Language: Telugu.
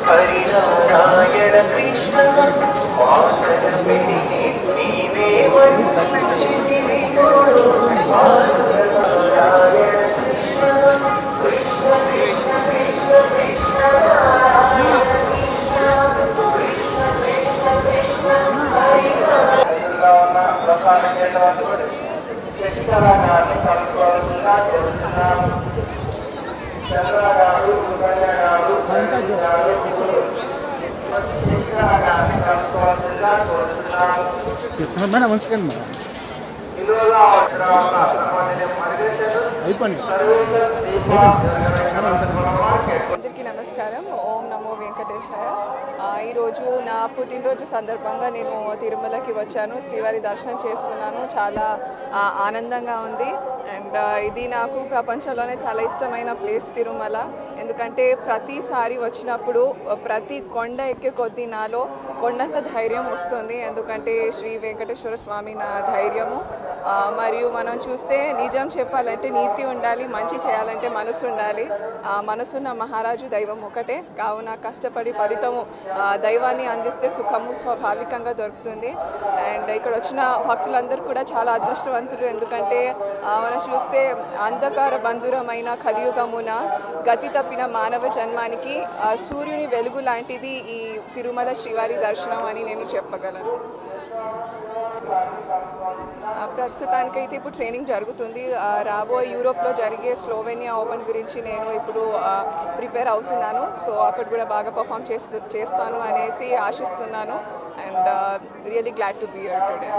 హరినారాయణ కృష్ణ వాసన పెరిగి నీవే వంచితివి నారాయణ కృష్ణ కృష్ణ కృష్ణ కృష్ణ కృష్ణ శశికళాన్ని సంస్కృతంగా చేస్తున్నాము. చంద్రగారు సుగంధగారు శశికళాన్ని సంస్కృతంగా కోరుతున్నాము. విలువగా అందరికీ నమస్కారం. ఓం నమో వెంకటేశాయ. ఈరోజు నా పుట్టినరోజు సందర్భంగా నేను తిరుమలకి వచ్చాను. శ్రీవారి దర్శనం చేసుకున్నాను. చాలా ఆనందంగా ఉంది. అండ్ ఇది నాకు ప్రపంచంలోనే చాలా ఇష్టమైన ప్లేస్ తిరుమల. ఎందుకంటే ప్రతిసారి వచ్చినప్పుడు ప్రతి కొండ ఎక్కే కొద్దీ నాలో కొండంత ధైర్యం వస్తుంది. ఎందుకంటే శ్రీ వెంకటేశ్వర స్వామి నా ధైర్యము. మరియు మనం చూస్తే నిజం చెప్పాలంటే నీతి ఉండాలి, మంచి చేయాలంటే మనసు ఉండాలి. మనసున్న మహారాజు దైవం ఒకటే. కావున కష్టపడి ఫలితము దైవాన్ని అందిస్తే సుఖము స్వాభావికంగా దొరుకుతుంది. అండ్ ఇక్కడ వచ్చిన భక్తులందరూ కూడా చాలా అదృష్టవంతులు. ఎందుకంటే మనం చూస్తే అంధకార బంధురమైన కలియుగమున గతి తప్పిన మానవ జన్మానికి సూర్యుని వెలుగు లాంటిది ఈ తిరుమల శ్రీవారి దర్శనం అని నేను చెప్పగలను. ప్రస్తుతానికైతే ఇప్పుడు ట్రైనింగ్ జరుగుతుంది. రాబోయే యూరోప్లో జరిగే స్లోవేనియా ఓపెన్ గురించి నేను ఇప్పుడు ప్రిపేర్ అవుతున్నాను. సో అక్కడ కూడా బాగా పర్ఫామ్ చేస్తాను అనేసి ఆశిస్తున్నాను. And really glad to be here today.